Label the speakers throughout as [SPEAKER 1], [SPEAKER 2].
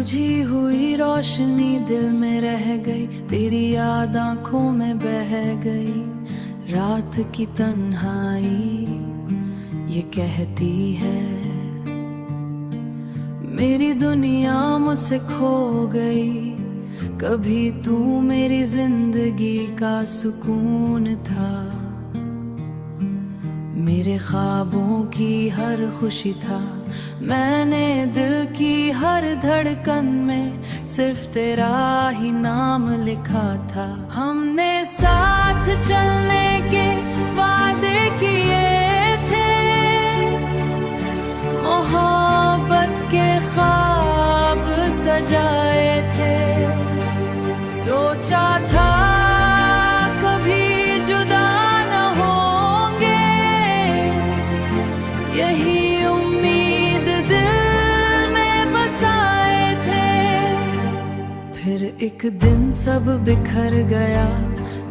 [SPEAKER 1] बुझी हुई रोशनी दिल में रह गई, तेरी याद आंखों में बह गई। रात की तन्हाई ये कहती है मेरी दुनिया मुझसे खो गई। कभी तू मेरी जिंदगी का सुकून था, मेरे ख्वाबों की हर खुशी था। मैंने दिल की हर धड़कन में सिर्फ तेरा ही नाम लिखा था। हमने साथ चलने के वादे किए थे, मोहब्बत के ख्वाब सजाए थे। सोचा था कभी जुदा न होंगे, यही उम्मीद दिल में बसाए थे। फिर एक दिन सब बिखर गया,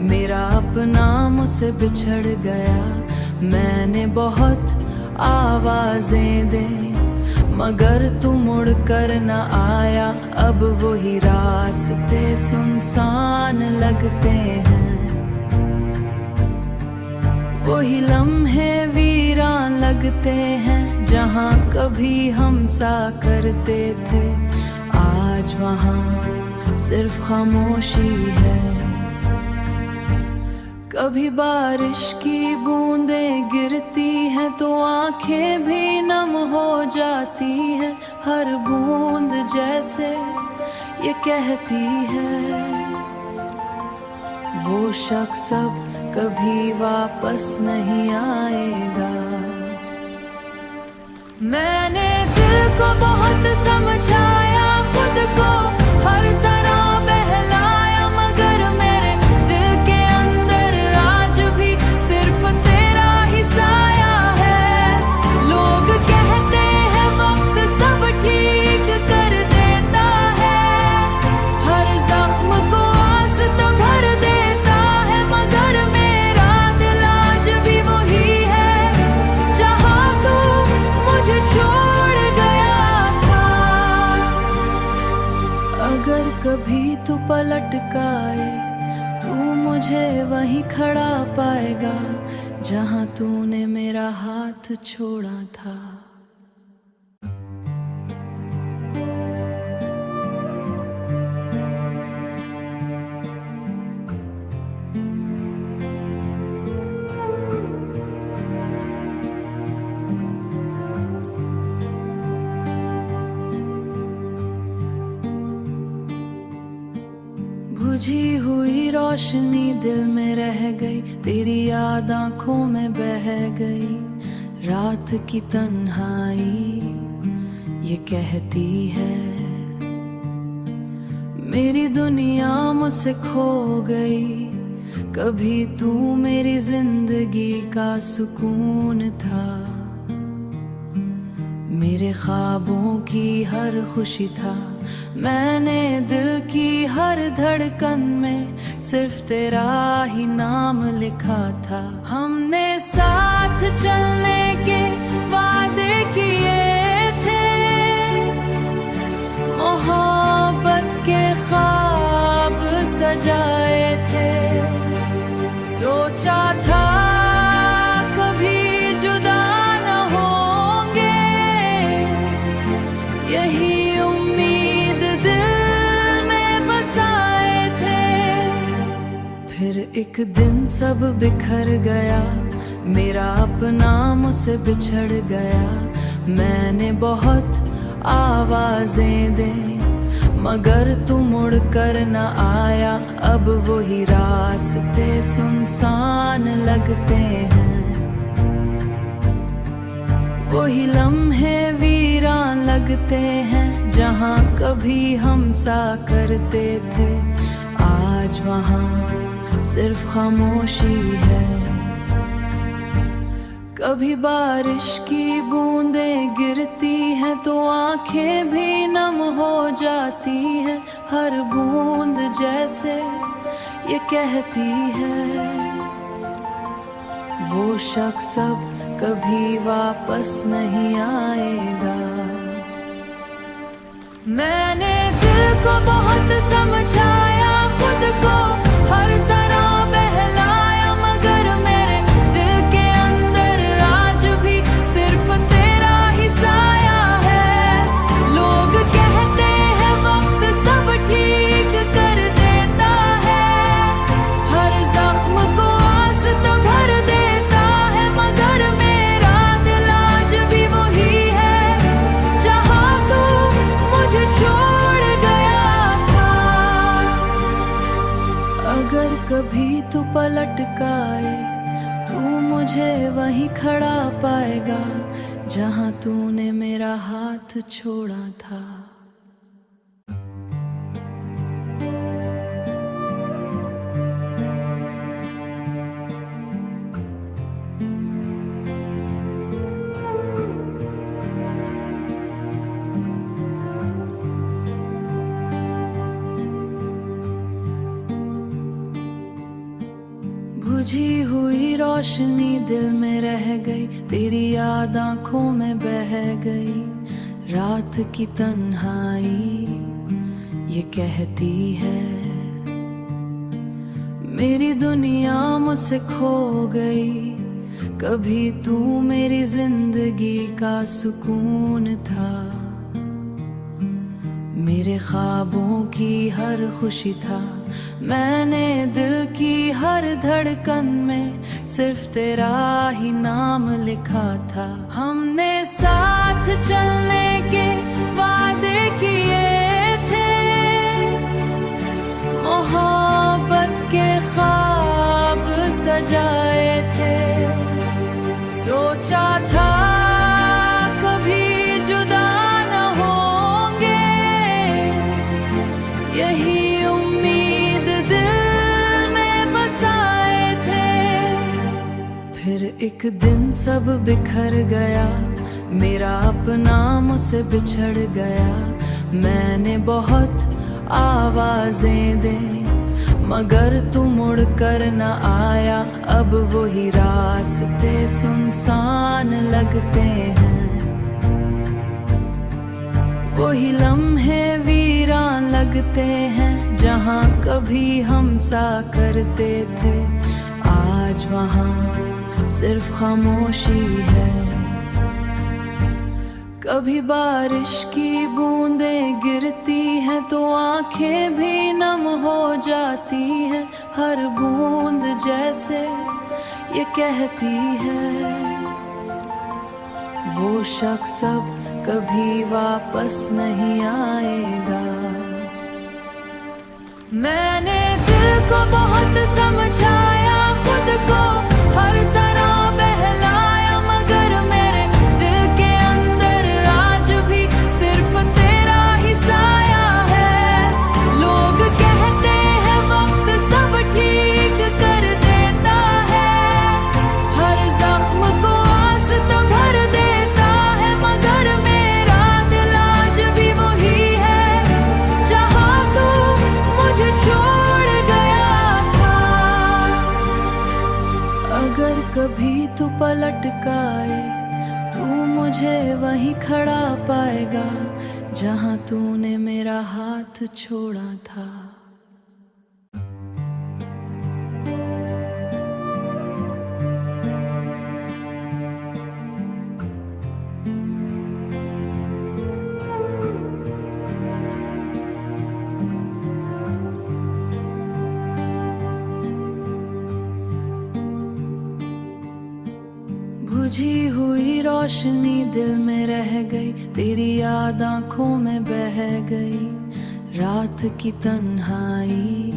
[SPEAKER 1] मेरा अपना मुझसे बिछड़ गया। मैंने बहुत आवाजें दी मगर तू मुड़ कर न आया। अब वही रास्ते सुनसान लगते हैं, वही लम्हे वीरान लगते हैं। जहाँ कभी हम सा करते थे, आज वहाँ सिर्फ खामोशी है। कभी बारिश की बूंदें गिरती हैं तो आंखें भी नम हो जाती हैं। हर बूंद जैसे ये कहती है वो शख्स अब कभी वापस नहीं आएगा। मैंने दिल को बहुत समझाया, खुद को हर तरह बहलाया, मगर मेरे दिल के अंदर आज भी सिर्फ तेरा ही साया है। लोग कहते हैं वक्त सब ठीक कर देता है, हर जख्म को आस्था भर देता है, मगर मेरा दिल आज भी वही है जहाँ तू मुझे छोड़ गया था। अगर कभी तू पलट आए, तू मुझे वहीं खड़ा पाएगा जहाँ तूने मेरा हाथ छोड़ा था। बुझी हुई रोशनी दिल में रह गई, तेरी याद आंखों में बह गई। रात की तन्हाई ये कहती है मेरी दुनिया मुझसे खो गई। कभी तू मेरी जिंदगी का सुकून था, मेरे ख्वाबों की हर खुशी था। मैंने दिल की हर धड़कन में सिर्फ तेरा ही नाम लिखा था। हमने साथ चलने के वादे किए थे, मोहब्बत के ख्वाब सजाए थे। सोचा था कभी जुदा न होंगे, यही उम्मीद दिल में बसाए थे। फिर एक दिन सब बिखर गया, मेरा अपना मुझसे बिछड़ गया। मैंने बहुत आवाजें दी मगर तू मुड़ कर न आया। अब वही रास्ते सुनसान लगते हैं, वही लम्हे वीरान लगते हैं। जहाँ कभी हम सा करते थे, आज वहाँ सिर्फ खामोशी है। कभी बारिश की बूंदें गिरती हैं तो आंखें भी नम हो जाती हैं। हर बूंद जैसे ये कहती है वो शख्स अब कभी वापस नहीं आएगा। मैंने को बहुत समझाया, खुद को हर तरह बहलाया, मगर मेरे दिल के अंदर आज भी सिर्फ तेरा ही साया है। लोग कहते हैं वक्त सब ठीक कर देता है, हर जख्म को आस तो भर देता है, मगर मेरा दिल आज भी वही है जहाँ तू मुझे छोड़ गया था। अगर कभी तू पलट आए, तू मुझे वहीं खड़ा पाएगा जहाँ तूने मेरा हाथ छोड़ा था। बुझी हुई रोशनी दिल में रह गई, तेरी याद आंखों में बह गई। रात की तन्हाई ये कहती है मेरी दुनिया मुझसे खो गई। कभी तू मेरी जिंदगी का सुकून था, मेरे ख्वाबों की हर खुशी था। मैंने दिल की हर धड़कन में सिर्फ तेरा ही नाम लिखा था। हमने साथ चलने के वादे किए थे, मोहब्बत के ख्वाब सजाए थे। सोचा था कभी जुदा न होंगे, यही उम्मीद दिल में बसाए थे। फिर एक दिन सब बिखर गया, मेरा अपना मुझसे बिछड़ गया। मैंने बहुत आवाजें दी मगर तू मुड़ कर न आया। अब वही रास्ते सुनसान लगते हैं, वही लम्हे वीरान लगते हैं। जहाँ कभी हम सा करते थे, आज वहाँ सिर्फ खामोशी है। कभी बारिश की बूंदें गिरती हैं तो आंखें भी नम हो जाती हैं। हर बूंद जैसे ये कहती है वो शख्स अब कभी वापस नहीं आएगा। मैंने दिल को बहुत समझाया, खुद को हर तरह बहलाया, मगर मेरे दिल के अंदर आज भी सिर्फ तेरा ही साया है। लोग कहते हैं वक्त सब ठीक कर देता है, हर जख्म को आस तो भर देता है, मगर मेरा दिल आज भी वही है जहाँ तू मुझे छोड़ गया था। अगर कभी तू पलट आए, तू मुझे वहीं खड़ा पाएगा जहाँ तूने मेरा हाथ छोड़ा था। बुझी हुई रोशनी दिल में रह गई, तेरी याद आंखों में बह गई। रात की तन्हाई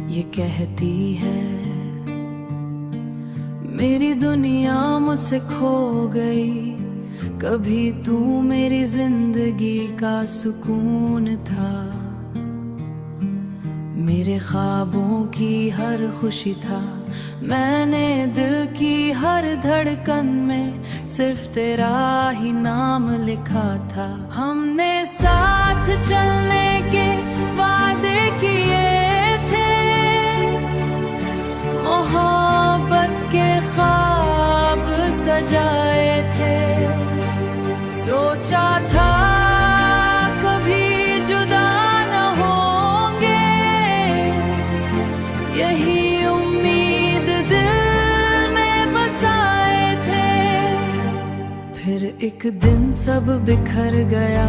[SPEAKER 1] ये कहती है मेरी दुनिया मुझसे खो गई। कभी तू मेरी जिंदगी का सुकून था, मेरे ख्वाबों की हर खुशी था। मैंने दिल की हर धड़कन में सिर्फ तेरा ही नाम लिखा था। हमने साथ चलने के वादे किए थे, मोहब्बत के ख्वाब सजाए थे। सोचा था कभी जुदा न एक दिन सब बिखर गया,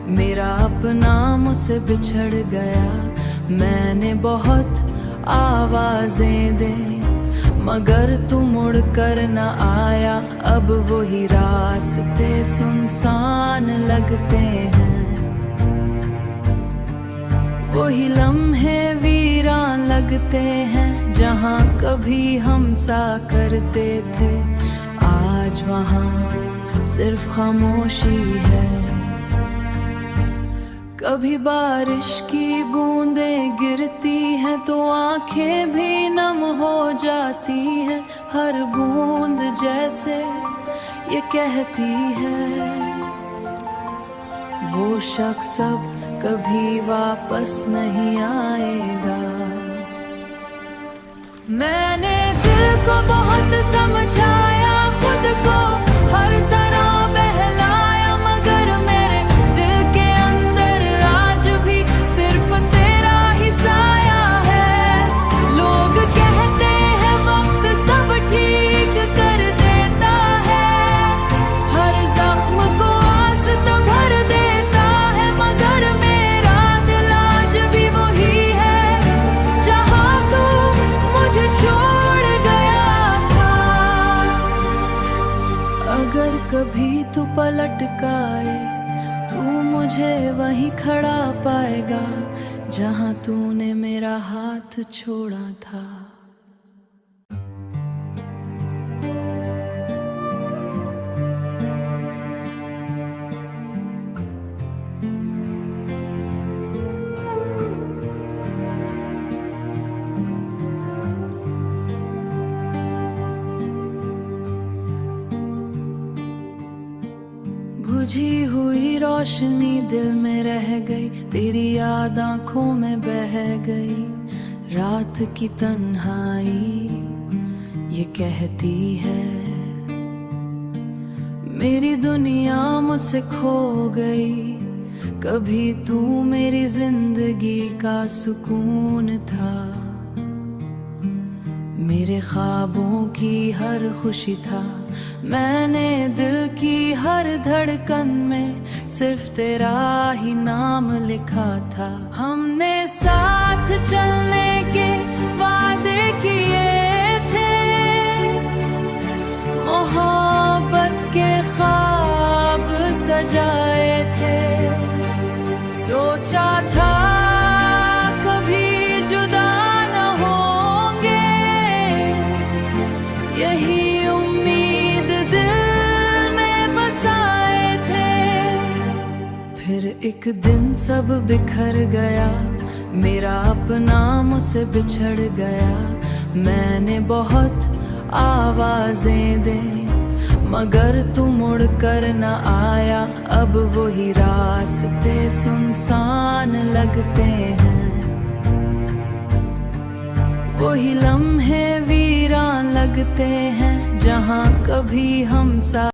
[SPEAKER 1] मेरा अपना मुझसे बिछड़ गया। मैंने बहुत आवाजें दी मगर तू मुड़ कर न आया। अब वही रास्ते सुनसान लगते हैं, वही लम्हे वीरान लगते हैं। जहाँ कभी हम सा करते थे, आज वहाँ सिर्फ खामोशी है। कभी बारिश की बूंदें गिरती हैं तो आंखें भी नम हो जाती हैं। हर बूंद जैसे ये कहती है, वो शख्स अब कभी वापस नहीं आएगा। मैंने दिल को बहुत समझाया, खुद को हर तरह बहलाया, मगर मेरे दिल के अंदर आज भी सिर्फ तेरा ही साया है। लोग कहते हैं वक्त सब ठीक कर देता है, हर जख्म को आस्था भर देता है, मगर मेरा दिल आज भी वही है जहाँ तू मुझे छोड़ गया था। अगर कभी तू पलट आए, तू मुझे वहीं खड़ा पाएगा जहाँ तूने मेरा हाथ छोड़ा था। बुझी हुई रोशनी दिल में रह गई, तेरी याद आंखों में बह गई। रात की तन्हाई ये कहती है, मेरी दुनिया मुझसे खो गई। कभी तू मेरी जिंदगी का सुकून था, मेरे ख्वाबों की हर खुशी था। मैंने दिल की हर धड़कन में सिर्फ तेरा ही नाम लिखा था। हमने साथ चलने के वादे किए थे, मोहब्बत के ख्वाब सजाए थे। सोचा था कभी जुदा न होंगे, यही उम्मीद दिल में बसाए थे। फिर एक दिन सब बिखर गया, मेरा अपना मुझसे बिछड़ गया। मैंने बहुत आवाजें दी मगर तू मुड़ कर न आया। अब वही रास्ते सुनसान लगते हैं, वही लम्हे वीरान लगते हैं। जहाँ कभी हम सा